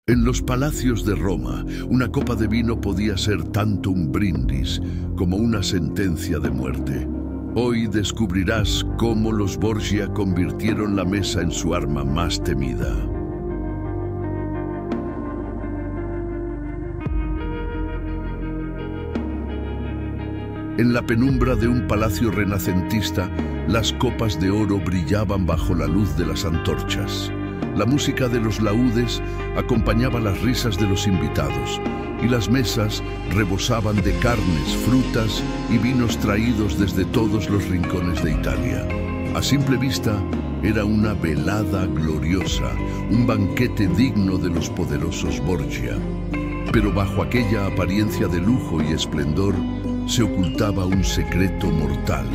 En los palacios de Roma, una copa de vino podía ser tanto un brindis como una sentencia de muerte. Hoy descubrirás cómo los Borgia convirtieron la mesa en su arma más temida. En la penumbra de un palacio renacentista, las copas de oro brillaban bajo la luz de las antorchas. La música de los laúdes acompañaba las risas de los invitados, y las mesas rebosaban de carnes, frutas y vinos traídos desde todos los rincones de Italia. A simple vista, era una velada gloriosa, un banquete digno de los poderosos Borgia. Pero bajo aquella apariencia de lujo y esplendor, se ocultaba un secreto mortal.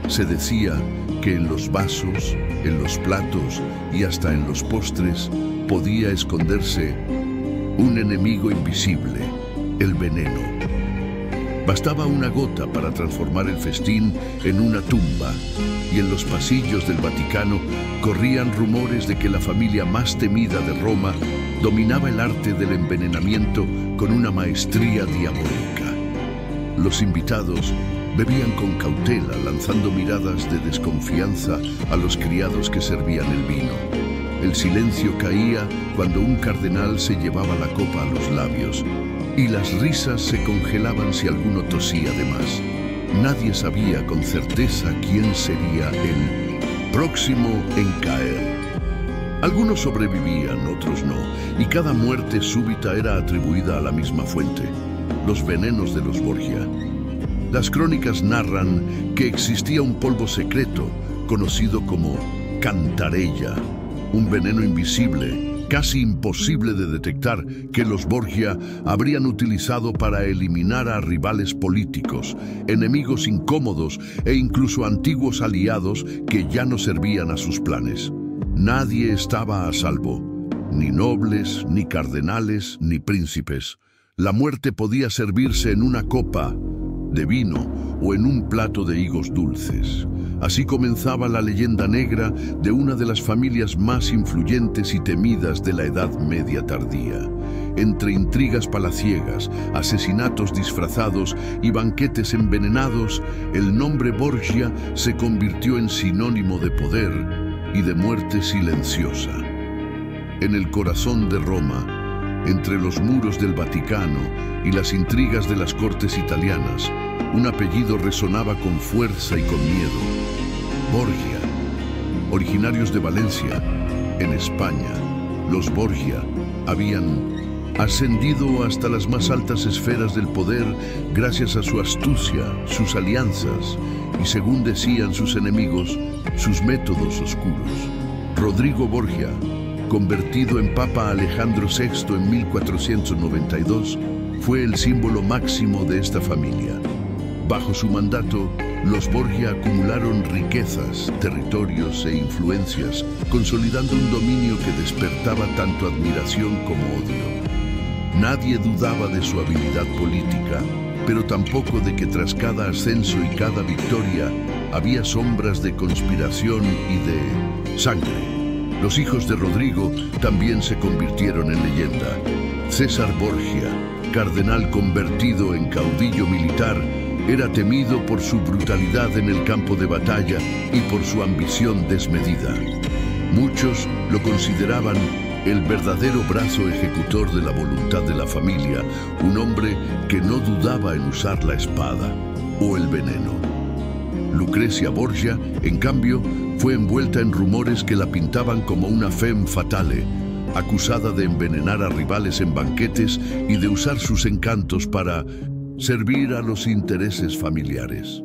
Se decía que en los vasos, en los platos y hasta en los postres podía esconderse un enemigo invisible, el veneno. Bastaba una gota para transformar el festín en una tumba, y en los pasillos del Vaticano corrían rumores de que la familia más temida de Roma dominaba el arte del envenenamiento con una maestría diabólica. Los invitados bebían con cautela, lanzando miradas de desconfianza a los criados que servían el vino. El silencio caía cuando un cardenal se llevaba la copa a los labios, y las risas se congelaban si alguno tosía de más. Nadie sabía con certeza quién sería el próximo en caer. Algunos sobrevivían, otros no, y cada muerte súbita era atribuida a la misma fuente: los venenos de los Borgia. Las crónicas narran que existía un polvo secreto, conocido como cantarella, un veneno invisible, casi imposible de detectar, que los Borgia habrían utilizado para eliminar a rivales políticos, enemigos incómodos e incluso antiguos aliados que ya no servían a sus planes. Nadie estaba a salvo, ni nobles, ni cardenales, ni príncipes. La muerte podía servirse en una copa de vino o en un plato de higos dulces. Así comenzaba la leyenda negra de una de las familias más influyentes y temidas de la Edad Media tardía. Entre intrigas palaciegas, asesinatos disfrazados y banquetes envenenados, el nombre Borgia se convirtió en sinónimo de poder y de muerte silenciosa. En el corazón de Roma, entre los muros del Vaticano y las intrigas de las cortes italianas, un apellido resonaba con fuerza y con miedo: Borgia. Originarios de Valencia, en España, los Borgia habían ascendido hasta las más altas esferas del poder gracias a su astucia, sus alianzas y, según decían sus enemigos, sus métodos oscuros. Rodrigo Borgia, convertido en Papa Alejandro VI en 1492, fue el símbolo máximo de esta familia. Bajo su mandato, los Borgia acumularon riquezas, territorios e influencias, consolidando un dominio que despertaba tanto admiración como odio. Nadie dudaba de su habilidad política, pero tampoco de que tras cada ascenso y cada victoria había sombras de conspiración y de sangre. Los hijos de Rodrigo también se convirtieron en leyenda. César Borgia, cardenal convertido en caudillo militar, era temido por su brutalidad en el campo de batalla y por su ambición desmedida. Muchos lo consideraban el verdadero brazo ejecutor de la voluntad de la familia, un hombre que no dudaba en usar la espada o el veneno. Lucrecia Borgia, en cambio, fue envuelta en rumores que la pintaban como una femme fatale, acusada de envenenar a rivales en banquetes y de usar sus encantos para servir a los intereses familiares.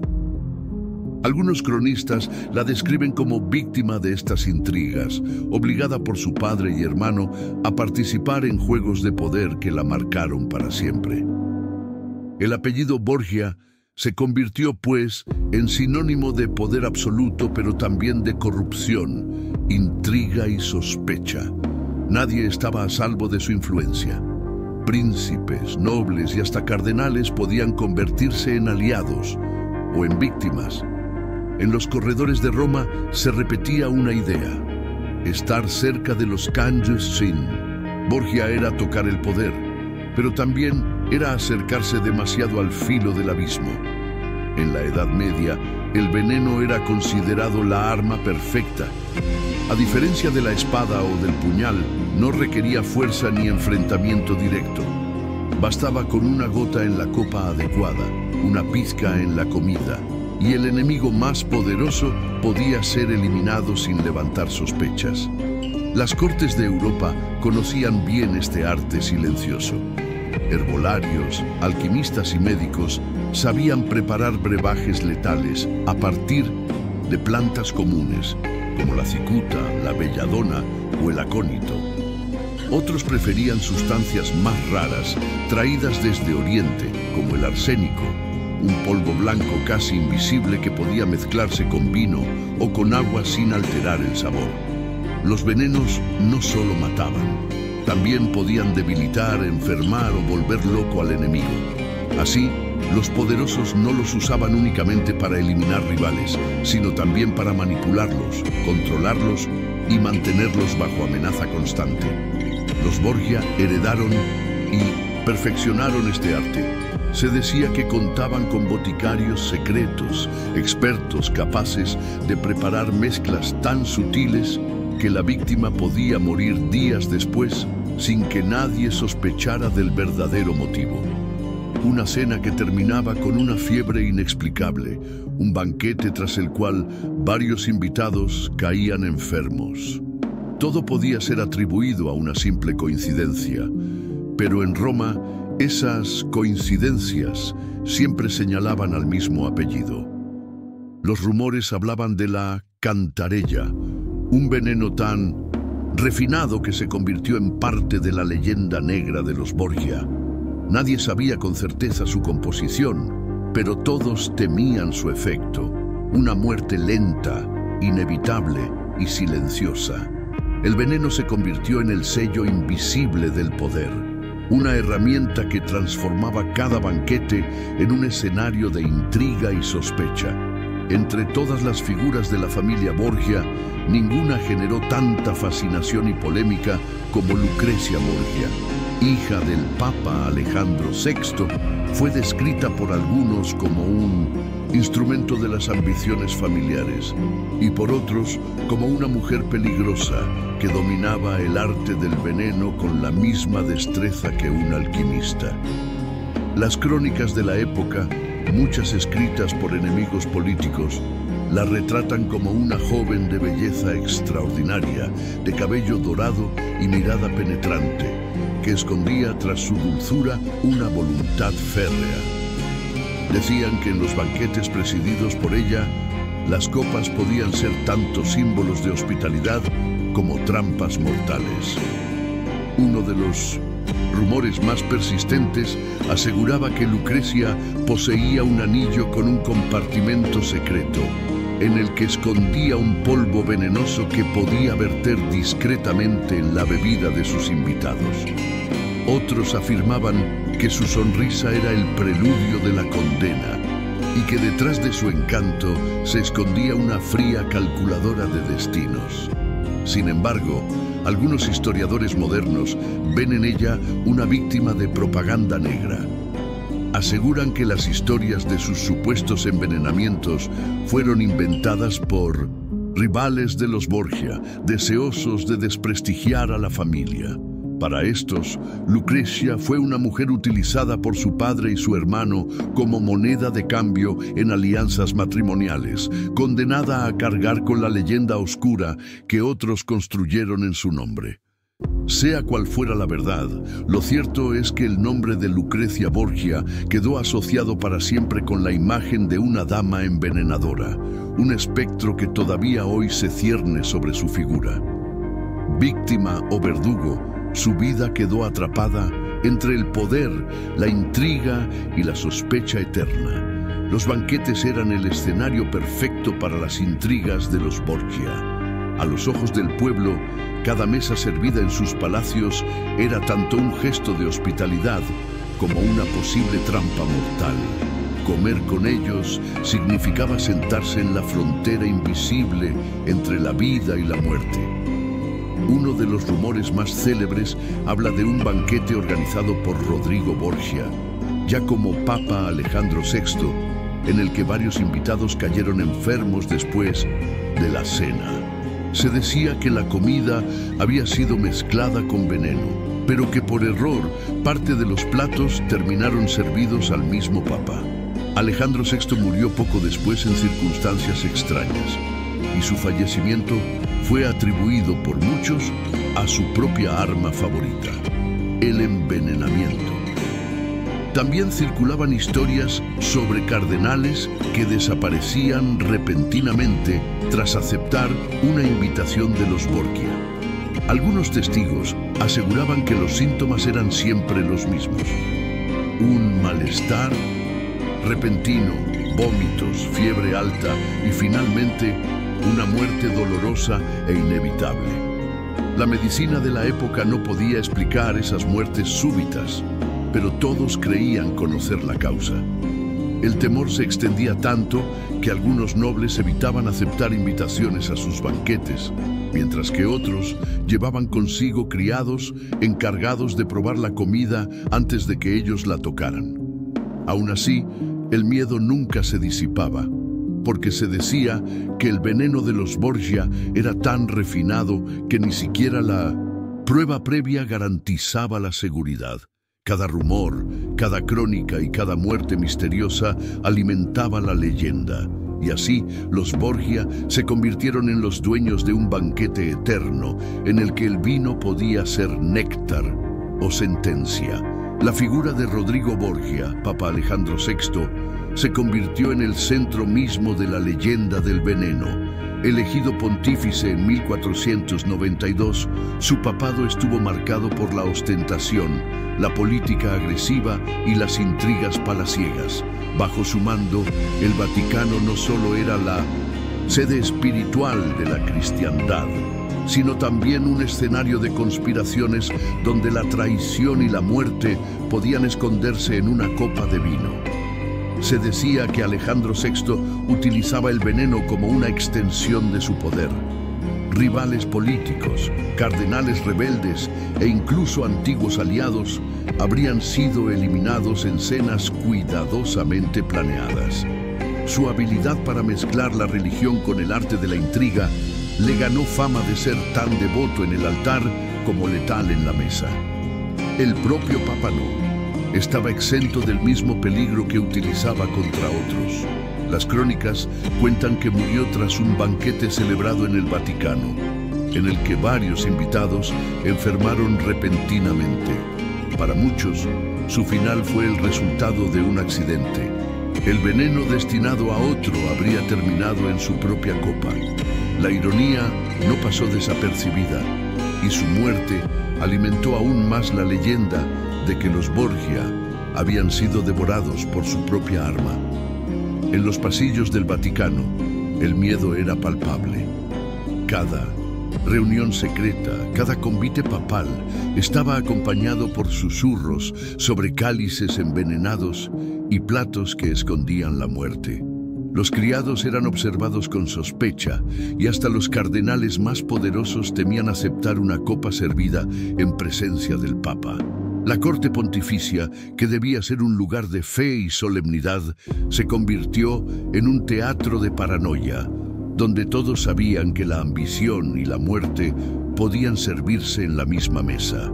Algunos cronistas la describen como víctima de estas intrigas, obligada por su padre y hermano a participar en juegos de poder que la marcaron para siempre. El apellido Borgia se convirtió, pues, en sinónimo de poder absoluto, pero también de corrupción, intriga y sospecha. Nadie estaba a salvo de su influencia. Príncipes, nobles y hasta cardenales podían convertirse en aliados o en víctimas. En los corredores de Roma se repetía una idea: estar cerca de los Cangius Sin, Borgia era tocar el poder, pero también era acercarse demasiado al filo del abismo. En la Edad Media, el veneno era considerado la arma perfecta. A diferencia de la espada o del puñal, no requería fuerza ni enfrentamiento directo. Bastaba con una gota en la copa adecuada, una pizca en la comida, y el enemigo más poderoso podía ser eliminado sin levantar sospechas. Las cortes de Europa conocían bien este arte silencioso. Herbolarios, alquimistas y médicos sabían preparar brebajes letales a partir de plantas comunes, como la cicuta, la belladona o el acónito. Otros preferían sustancias más raras, traídas desde Oriente, como el arsénico, un polvo blanco casi invisible que podía mezclarse con vino o con agua sin alterar el sabor. Los venenos no solo mataban, también podían debilitar, enfermar o volver loco al enemigo. Así, los poderosos no los usaban únicamente para eliminar rivales, sino también para manipularlos, controlarlos y mantenerlos bajo amenaza constante. Los Borgia heredaron y perfeccionaron este arte. Se decía que contaban con boticarios secretos, expertos capaces de preparar mezclas tan sutiles que la víctima podía morir días después sin que nadie sospechara del verdadero motivo. Una cena que terminaba con una fiebre inexplicable, un banquete tras el cual varios invitados caían enfermos. Todo podía ser atribuido a una simple coincidencia, pero en Roma esas coincidencias siempre señalaban al mismo apellido. Los rumores hablaban de la cantarella, un veneno tan refinado que se convirtió en parte de la leyenda negra de los Borgia. Nadie sabía con certeza su composición, pero todos temían su efecto, una muerte lenta, inevitable y silenciosa. El veneno se convirtió en el sello invisible del poder, una herramienta que transformaba cada banquete en un escenario de intriga y sospecha. Entre todas las figuras de la familia Borgia, ninguna generó tanta fascinación y polémica como Lucrecia Borgia. Hija del Papa Alejandro VI, fue descrita por algunos como un instrumento de las ambiciones familiares y por otros como una mujer peligrosa que dominaba el arte del veneno con la misma destreza que un alquimista. Las crónicas de la época, muchas escritas por enemigos políticos, la retratan como una joven de belleza extraordinaria, de cabello dorado y mirada penetrante, que escondía tras su dulzura una voluntad férrea. Decían que en los banquetes presididos por ella, las copas podían ser tanto símbolos de hospitalidad como trampas mortales. Uno de los rumores más persistentes aseguraba que Lucrecia poseía un anillo con un compartimento secreto, en el que escondía un polvo venenoso que podía verter discretamente en la bebida de sus invitados. Otros afirmaban que su sonrisa era el preludio de la condena y que detrás de su encanto se escondía una fría calculadora de destinos. Sin embargo, algunos historiadores modernos ven en ella una víctima de propaganda negra. Aseguran que las historias de sus supuestos envenenamientos fueron inventadas por rivales de los Borgia, deseosos de desprestigiar a la familia. Para estos, Lucrecia fue una mujer utilizada por su padre y su hermano como moneda de cambio en alianzas matrimoniales, condenada a cargar con la leyenda oscura que otros construyeron en su nombre. Sea cual fuera la verdad, lo cierto es que el nombre de Lucrecia Borgia quedó asociado para siempre con la imagen de una dama envenenadora, un espectro que todavía hoy se cierne sobre su figura. Víctima o verdugo, su vida quedó atrapada entre el poder, la intriga y la sospecha eterna. Los banquetes eran el escenario perfecto para las intrigas de los Borgia. A los ojos del pueblo, cada mesa servida en sus palacios era tanto un gesto de hospitalidad como una posible trampa mortal. Comer con ellos significaba sentarse en la frontera invisible entre la vida y la muerte. Uno de los rumores más célebres habla de un banquete organizado por Rodrigo Borgia, ya como Papa Alejandro VI, en el que varios invitados cayeron enfermos después de la cena. Se decía que la comida había sido mezclada con veneno, pero que por error parte de los platos terminaron servidos al mismo Papa. Alejandro VI murió poco después en circunstancias extrañas, y su fallecimiento fue atribuido por muchos a su propia arma favorita, el envenenamiento. También circulaban historias sobre cardenales que desaparecían repentinamente tras aceptar una invitación de los Borgia. Algunos testigos aseguraban que los síntomas eran siempre los mismos: un malestar repentino, vómitos, fiebre alta y finalmente una muerte dolorosa e inevitable. La medicina de la época no podía explicar esas muertes súbitas, pero todos creían conocer la causa. El temor se extendía tanto que algunos nobles evitaban aceptar invitaciones a sus banquetes, mientras que otros llevaban consigo criados encargados de probar la comida antes de que ellos la tocaran. Aún así, el miedo nunca se disipaba, porque se decía que el veneno de los Borgia era tan refinado que ni siquiera la prueba previa garantizaba la seguridad. Cada rumor, cada crónica y cada muerte misteriosa alimentaba la leyenda, y así los Borgia se convirtieron en los dueños de un banquete eterno en el que el vino podía ser néctar o sentencia. La figura de Rodrigo Borgia, Papa Alejandro VI, se convirtió en el centro mismo de la leyenda del veneno. Elegido pontífice en 1492, su papado estuvo marcado por la ostentación, la política agresiva y las intrigas palaciegas. Bajo su mando, el Vaticano no solo era la sede espiritual de la cristiandad, sino también un escenario de conspiraciones donde la traición y la muerte podían esconderse en una copa de vino. Se decía que Alejandro VI utilizaba el veneno como una extensión de su poder. Rivales políticos, cardenales rebeldes e incluso antiguos aliados habrían sido eliminados en cenas cuidadosamente planeadas. Su habilidad para mezclar la religión con el arte de la intriga le ganó fama de ser tan devoto en el altar como letal en la mesa. El propio Papa no estaba exento del mismo peligro que utilizaba contra otros. Las crónicas cuentan que murió tras un banquete celebrado en el Vaticano, en el que varios invitados enfermaron repentinamente. Para muchos, su final fue el resultado de un accidente. El veneno destinado a otro habría terminado en su propia copa. La ironía no pasó desapercibida, y su muerte alimentó aún más la leyenda de que los Borgia habían sido devorados por su propia arma. En los pasillos del Vaticano, el miedo era palpable. Cada reunión secreta, cada convite papal estaba acompañado por susurros sobre cálices envenenados y platos que escondían la muerte. Los criados eran observados con sospecha y hasta los cardenales más poderosos temían aceptar una copa servida en presencia del Papa. La corte pontificia, que debía ser un lugar de fe y solemnidad, se convirtió en un teatro de paranoia, donde todos sabían que la ambición y la muerte podían servirse en la misma mesa.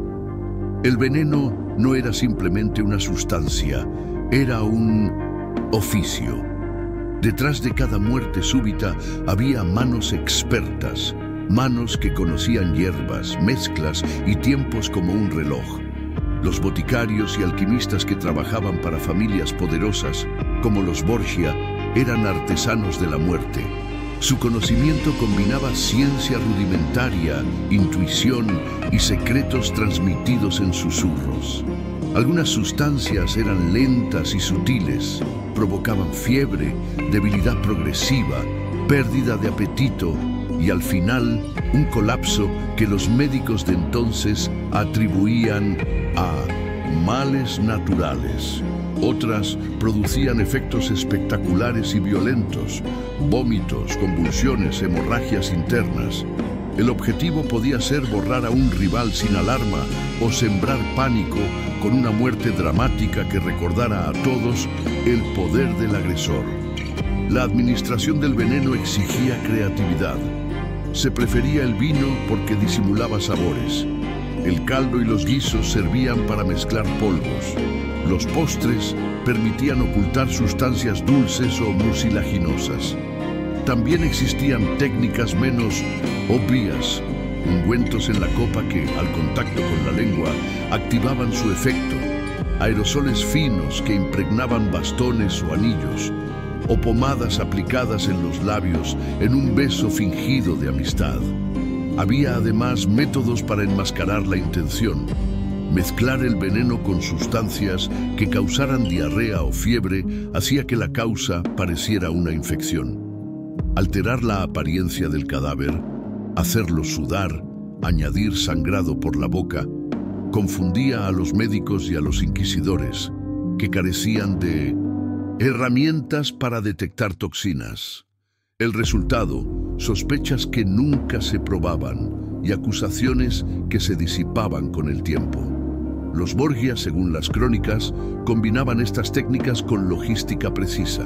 El veneno no era simplemente una sustancia, era un oficio. Detrás de cada muerte súbita había manos expertas, manos que conocían hierbas, mezclas y tiempos como un reloj. Los boticarios y alquimistas que trabajaban para familias poderosas, como los Borgia, eran artesanos de la muerte. Su conocimiento combinaba ciencia rudimentaria, intuición y secretos transmitidos en susurros. Algunas sustancias eran lentas y sutiles, provocaban fiebre, debilidad progresiva, pérdida de apetito y al final un colapso que los médicos de entonces atribuían a males naturales. Otras producían efectos espectaculares y violentos, vómitos, convulsiones, hemorragias internas. El objetivo podía ser borrar a un rival sin alarma o sembrar pánico con una muerte dramática que recordara a todos el poder del agresor. La administración del veneno exigía creatividad. Se prefería el vino porque disimulaba sabores. El caldo y los guisos servían para mezclar polvos. Los postres permitían ocultar sustancias dulces o mucilaginosas. También existían técnicas menos obvias, ungüentos en la copa que, al contacto con la lengua, activaban su efecto, aerosoles finos que impregnaban bastones o anillos, o pomadas aplicadas en los labios en un beso fingido de amistad. Había además métodos para enmascarar la intención. Mezclar el veneno con sustancias que causaran diarrea o fiebre hacía que la causa pareciera una infección. Alterar la apariencia del cadáver, hacerlo sudar, añadir sangrado por la boca, confundía a los médicos y a los inquisidores, que carecían de herramientas para detectar toxinas. El resultado, sospechas que nunca se probaban y acusaciones que se disipaban con el tiempo. Los Borgia, según las crónicas, combinaban estas técnicas con logística precisa.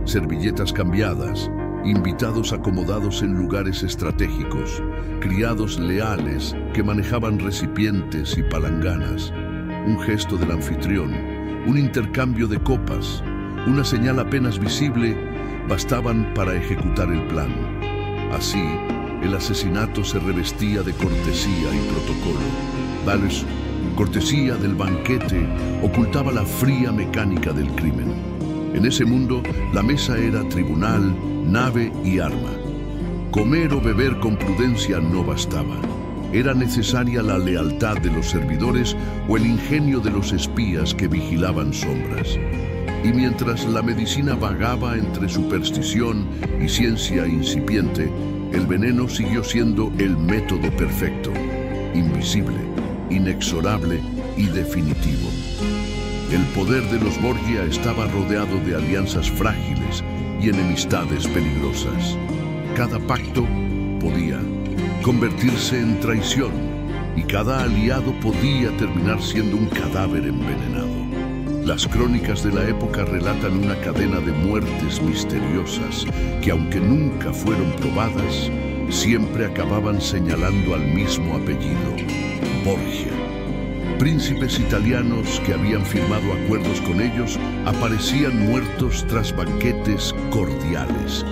Servilletas cambiadas, invitados acomodados en lugares estratégicos, criados leales que manejaban recipientes y palanganas, un gesto del anfitrión, un intercambio de copas, una señal apenas visible, bastaban para ejecutar el plan. Así, el asesinato se revestía de cortesía y protocolo. Vales, cortesía del banquete, ocultaba la fría mecánica del crimen. En ese mundo, la mesa era tribunal, nave y arma. Comer o beber con prudencia no bastaba. Era necesaria la lealtad de los servidores o el ingenio de los espías que vigilaban sombras. Y mientras la medicina vagaba entre superstición y ciencia incipiente, el veneno siguió siendo el método perfecto, invisible, inexorable y definitivo. El poder de los Borgia estaba rodeado de alianzas frágiles y enemistades peligrosas. Cada pacto podía convertirse en traición y cada aliado podía terminar siendo un cadáver envenenado. Las crónicas de la época relatan una cadena de muertes misteriosas que, aunque nunca fueron probadas, siempre acababan señalando al mismo apellido, Borgia. Príncipes italianos que habían firmado acuerdos con ellos aparecían muertos tras banquetes cordiales.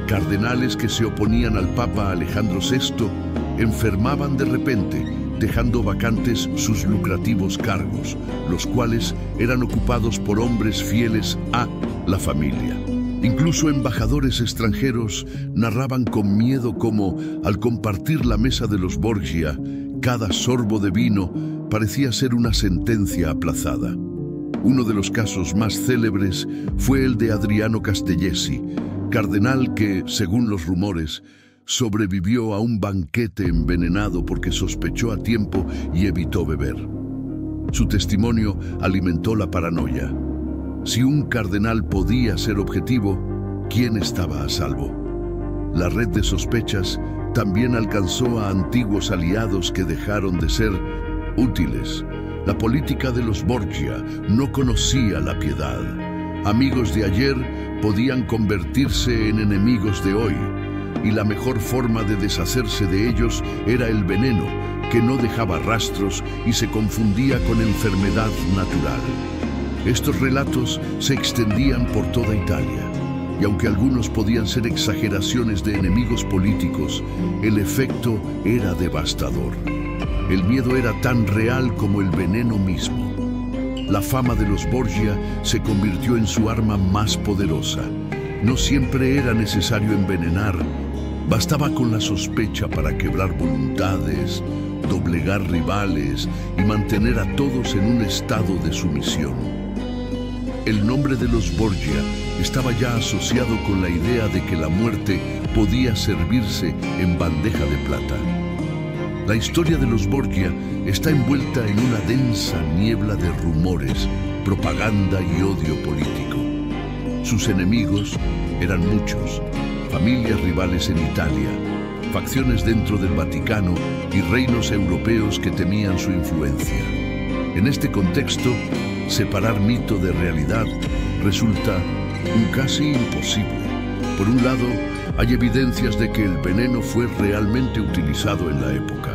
Cardenales que se oponían al Papa Alejandro VI enfermaban de repente, dejando vacantes sus lucrativos cargos, los cuales eran ocupados por hombres fieles a la familia. Incluso embajadores extranjeros narraban con miedo cómo, al compartir la mesa de los Borgia, cada sorbo de vino parecía ser una sentencia aplazada. Uno de los casos más célebres fue el de Adriano Castellesi, cardenal que, según los rumores, sobrevivió a un banquete envenenado porque sospechó a tiempo y evitó beber. Su testimonio alimentó la paranoia. Si un cardenal podía ser objetivo, ¿quién estaba a salvo? La red de sospechas también alcanzó a antiguos aliados que dejaron de ser útiles. La política de los Borgia no conocía la piedad. Amigos de ayer podían convertirse en enemigos de hoy, y la mejor forma de deshacerse de ellos era el veneno, que no dejaba rastros y se confundía con enfermedad natural. Estos relatos se extendían por toda Italia, y aunque algunos podían ser exageraciones de enemigos políticos, el efecto era devastador. El miedo era tan real como el veneno mismo. La fama de los Borgia se convirtió en su arma más poderosa. No siempre era necesario envenenar, bastaba con la sospecha para quebrar voluntades, doblegar rivales y mantener a todos en un estado de sumisión. El nombre de los Borgia estaba ya asociado con la idea de que la muerte podía servirse en bandeja de plata. La historia de los Borgia está envuelta en una densa niebla de rumores, propaganda y odio político. Sus enemigos eran muchos, familias rivales en Italia, facciones dentro del Vaticano y reinos europeos que temían su influencia. En este contexto, separar mito de realidad resulta casi imposible. Por un lado, hay evidencias de que el veneno fue realmente utilizado en la época.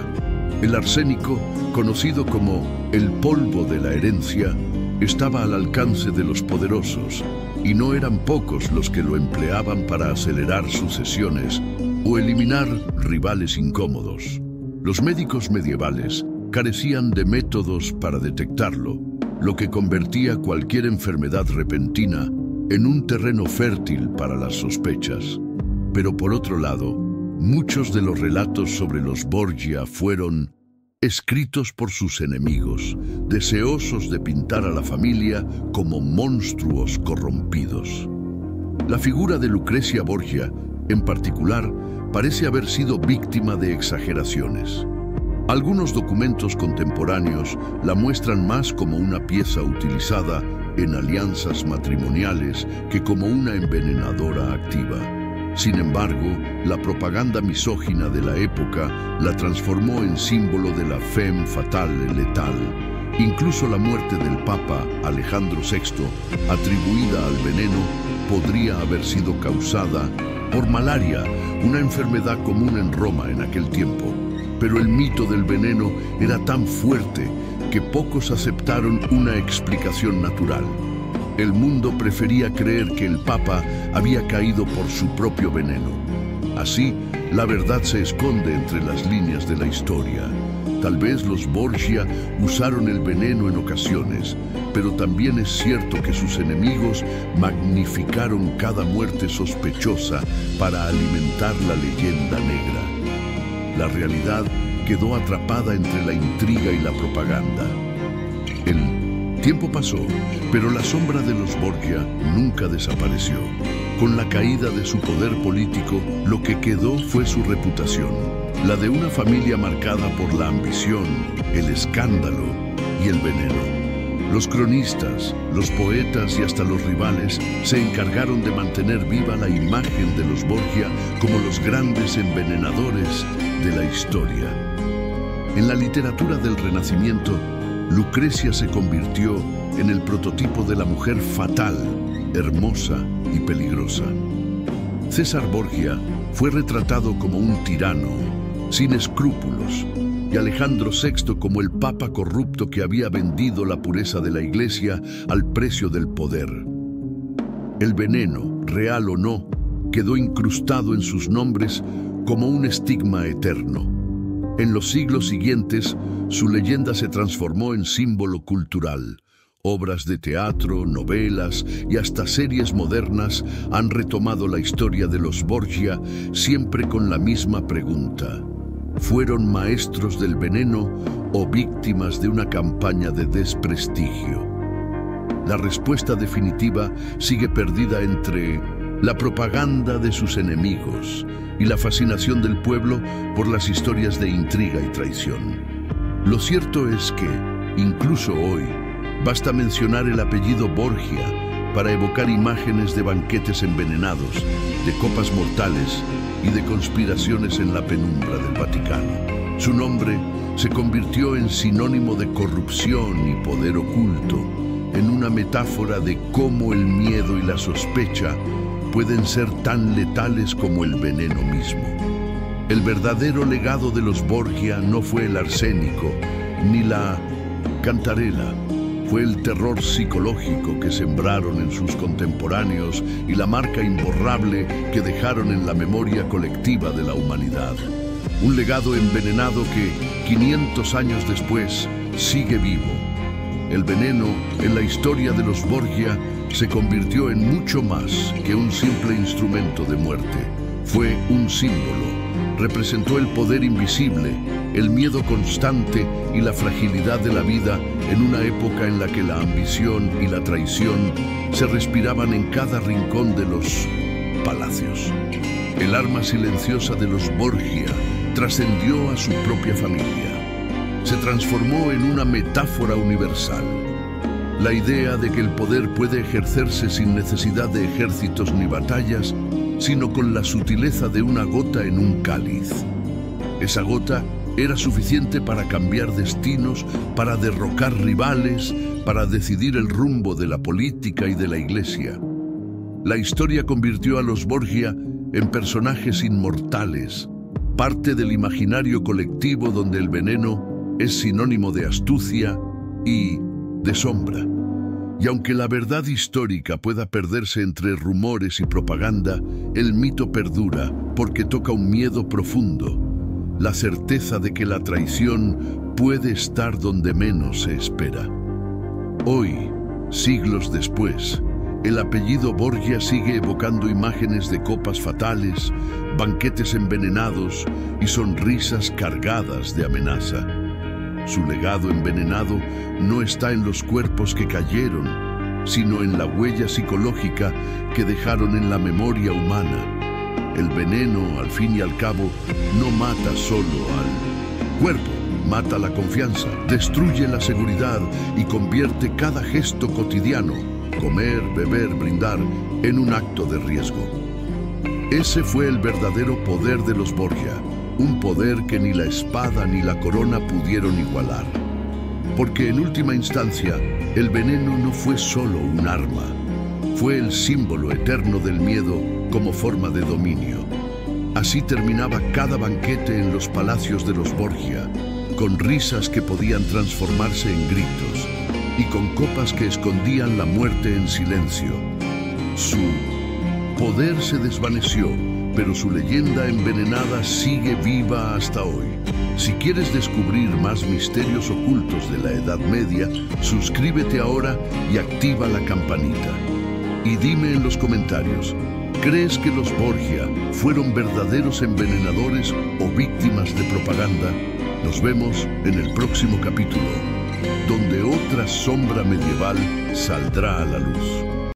El arsénico, conocido como el polvo de la herencia, estaba al alcance de los poderosos, y no eran pocos los que lo empleaban para acelerar sucesiones o eliminar rivales incómodos. Los médicos medievales carecían de métodos para detectarlo, lo que convertía cualquier enfermedad repentina en un terreno fértil para las sospechas. Pero por otro lado, muchos de los relatos sobre los Borgia fueron escritos por sus enemigos, deseosos de pintar a la familia como monstruos corrompidos. La figura de Lucrecia Borgia, en particular, parece haber sido víctima de exageraciones. Algunos documentos contemporáneos la muestran más como una pieza utilizada en alianzas matrimoniales que como una envenenadora activa. Sin embargo, la propaganda misógina de la época la transformó en símbolo de la femme fatale letal. Incluso la muerte del Papa Alejandro VI, atribuida al veneno, podría haber sido causada por malaria, una enfermedad común en Roma en aquel tiempo. Pero el mito del veneno era tan fuerte que pocos aceptaron una explicación natural. El mundo prefería creer que el Papa había caído por su propio veneno. Así, la verdad se esconde entre las líneas de la historia. Tal vez los Borgia usaron el veneno en ocasiones, pero también es cierto que sus enemigos magnificaron cada muerte sospechosa para alimentar la leyenda negra. La realidad quedó atrapada entre la intriga y la propaganda. El tiempo pasó, pero la sombra de los Borgia nunca desapareció. Con la caída de su poder político, lo que quedó fue su reputación, la de una familia marcada por la ambición, el escándalo y el veneno. Los cronistas, los poetas y hasta los rivales se encargaron de mantener viva la imagen de los Borgia como los grandes envenenadores de la historia. En la literatura del Renacimiento, Lucrecia se convirtió en el prototipo de la mujer fatal, hermosa y peligrosa. César Borgia fue retratado como un tirano, sin escrúpulos, y Alejandro VI como el papa corrupto que había vendido la pureza de la Iglesia al precio del poder. El veneno, real o no, quedó incrustado en sus nombres como un estigma eterno. En los siglos siguientes, su leyenda se transformó en símbolo cultural. Obras de teatro, novelas y hasta series modernas han retomado la historia de los Borgia, siempre con la misma pregunta: ¿fueron maestros del veneno o víctimas de una campaña de desprestigio? La respuesta definitiva sigue perdida entre la propaganda de sus enemigos y la fascinación del pueblo por las historias de intriga y traición. Lo cierto es que, incluso hoy, basta mencionar el apellido Borgia para evocar imágenes de banquetes envenenados, de copas mortales y de conspiraciones en la penumbra del Vaticano. Su nombre se convirtió en sinónimo de corrupción y poder oculto, en una metáfora de cómo el miedo y la sospecha pueden ser tan letales como el veneno mismo. El verdadero legado de los Borgia no fue el arsénico ni la cantarela. Fue el terror psicológico que sembraron en sus contemporáneos y la marca imborrable que dejaron en la memoria colectiva de la humanidad. Un legado envenenado que, 500 años después, sigue vivo. El veneno, en la historia de los Borgia, se convirtió en mucho más que un simple instrumento de muerte. Fue un símbolo. Representó el poder invisible, el miedo constante y la fragilidad de la vida en una época en la que la ambición y la traición se respiraban en cada rincón de los palacios. El arma silenciosa de los Borgia trascendió a su propia familia. Se transformó en una metáfora universal. La idea de que el poder puede ejercerse sin necesidad de ejércitos ni batallas, sino con la sutileza de una gota en un cáliz. Esa gota era suficiente para cambiar destinos, para derrocar rivales, para decidir el rumbo de la política y de la Iglesia. La historia convirtió a los Borgia en personajes inmortales, parte del imaginario colectivo donde el veneno es sinónimo de astucia y de sombra. Y aunque la verdad histórica pueda perderse entre rumores y propaganda, el mito perdura porque toca un miedo profundo, la certeza de que la traición puede estar donde menos se espera. Hoy, siglos después, el apellido Borgia sigue evocando imágenes de copas fatales, banquetes envenenados y sonrisas cargadas de amenaza. Su legado envenenado no está en los cuerpos que cayeron, sino en la huella psicológica que dejaron en la memoria humana. El veneno, al fin y al cabo, no mata solo al cuerpo, mata la confianza, destruye la seguridad y convierte cada gesto cotidiano, comer, beber, brindar, en un acto de riesgo. Ese fue el verdadero poder de los Borgia, un poder que ni la espada ni la corona pudieron igualar. Porque en última instancia, el veneno no fue solo un arma, fue el símbolo eterno del miedo como forma de dominio. Así terminaba cada banquete en los palacios de los Borgia, con risas que podían transformarse en gritos y con copas que escondían la muerte en silencio. Su poder se desvaneció, pero su leyenda envenenada sigue viva hasta hoy. Si quieres descubrir más misterios ocultos de la Edad Media, suscríbete ahora y activa la campanita. Y dime en los comentarios, ¿crees que los Borgia fueron verdaderos envenenadores o víctimas de propaganda? Nos vemos en el próximo capítulo, donde otra sombra medieval saldrá a la luz.